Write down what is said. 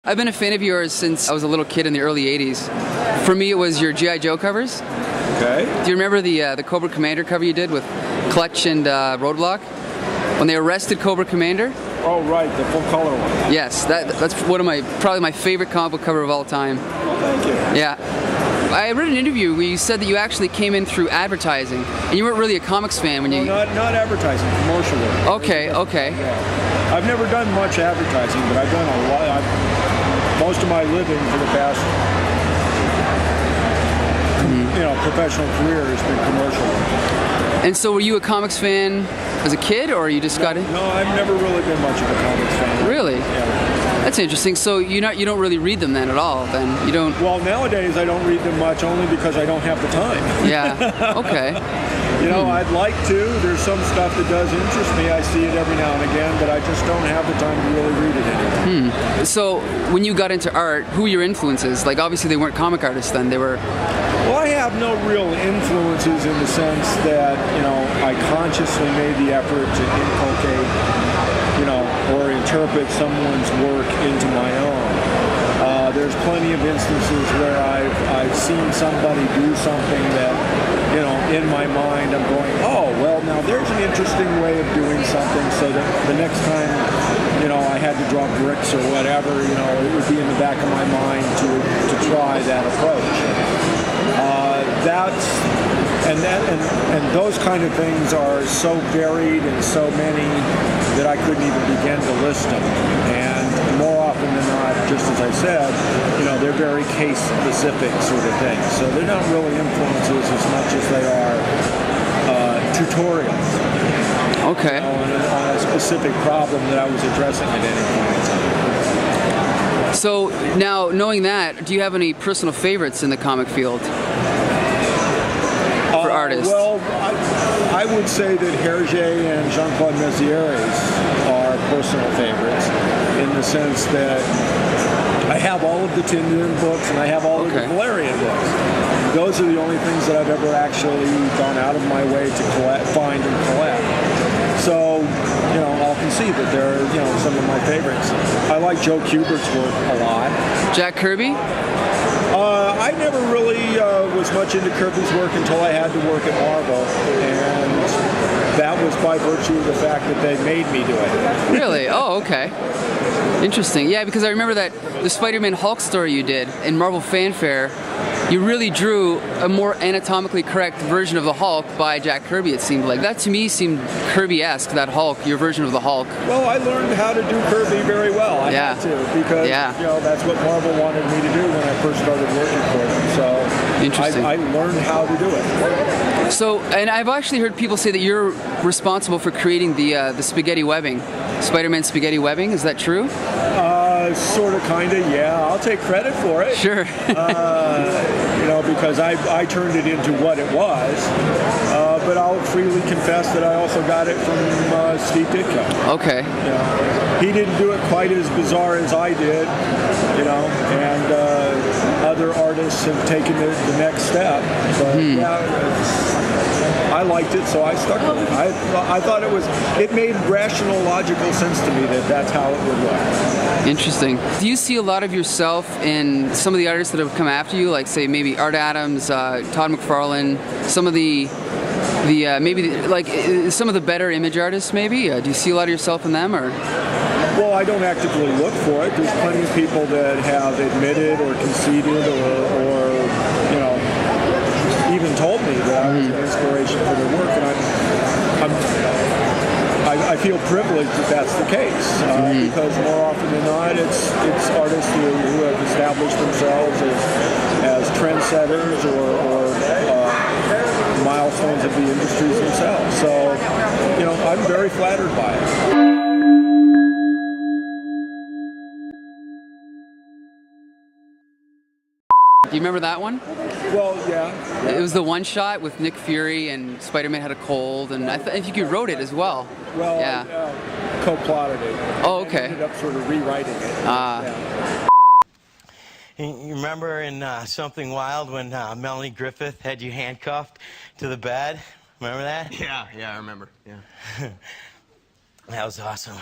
I've been a fan of yours since I was a little kid in the early 80s. For me, it was your G.I. Joe covers. Okay. Do you remember the Cobra Commander cover you did with Clutch and Roadblock? When they arrested Cobra Commander? Oh, right, the full color one. Yes, that's one of probably my favorite comic book cover of all time. Oh, thank you. Yeah. I read an interview where you said that you actually came in through advertising, and you weren't really a comics fan when you... No, not advertising, commercial work. Okay, okay. Yeah. I've never done much advertising, but I've done a lot. Most of my living for the past, professional career has been commercial work. And so were you a comics fan as a kid, or you just got in? No, I've never really been much of a comics fan. Really? Yeah. That's interesting. So you don't really read them then at all? Then you don't? Well, nowadays I don't read them much, only because I don't have the time. Yeah. Okay. I'd like to. There's some stuff that does interest me. I see it every now and again, but I just don't have the time to really read it anymore. So when you got into art, who were your influences? Like obviously they weren't comic artists then. They were. Well, I have no real influences in the sense that I consciously made the effort to inculcate, or interpret someone's work into my own. There's plenty of instances where I've seen somebody do something that, in my mind I'm going, oh, well, now there's an interesting way of doing something, so that the next time, I had to draw bricks or whatever, it would be in the back of my mind to try that approach. And those kind of things are so varied and so many that I couldn't even begin to list them. And more often than not, just as I said, they're very case-specific sort of things. So they're not really influences as much as they are tutorials. Okay. On a specific problem that I was addressing at any point in time. So now, knowing that, do you have any personal favorites in the comic field? For artists? Well, I would say that Hergé and Jean-Claude Mézières are personal favorites in the sense that I have all of the Tintin books and I have all of the Valerian books. Those are the only things that I've ever actually gone out of my way to find and collect. So, I'll concede that they're, some of my favorites. I like Joe Kubert's work a lot. Jack Kirby? I never really was much into Kirby's work until I had to work at Marvel, and that was by virtue of the fact that they made me do it. Really? Oh, okay. Interesting. Yeah, because I remember that the Spider-Man Hulk story you did in Marvel Fanfare, you really drew a more anatomically correct version of the Hulk by Jack Kirby, it seemed like. That to me seemed Kirby-esque, that Hulk, your version of the Hulk. Well, I learned how to do Kirby very well. I had to, because that's what Marvel wanted me to do when I first started working for them. So interesting. I learned how to do it. So, and I've actually heard people say that you're responsible for creating the spaghetti webbing, Spider-Man spaghetti webbing. Is that true? Sort of, kind of, yeah. I'll take credit for it. Sure. Because I turned it into what it was. But I'll freely confess that I also got it from Steve Ditko. Okay. He didn't do it quite as bizarre as I did, and other artists have taken it the next step. But I liked it, so I stuck with it. I thought it made rational, logical sense to me that that's how it would look. Interesting. Do you see a lot of yourself in some of the artists that have come after you, like say maybe Art Adams, Todd McFarlane, some of some of the better image artists maybe? Do you see a lot of yourself in them, or? Well, I don't actively look for it. There's plenty of people that have admitted or conceded or even told me that I was an inspiration for their work, and I feel privileged that that's the case, because more often than not, it's artists who have established themselves as trendsetters or milestones of the industries themselves. So, I'm very flattered by it. Do you remember that one? Well, yeah. It was the one shot with Nick Fury and Spider-Man had a cold, and I think you wrote it as well. Well, yeah. Co-plotted it. Oh, okay. I ended up sort of rewriting it. You remember in Something Wild when Melanie Griffith had you handcuffed to the bed? Remember that? Yeah, I remember. Yeah. That was awesome.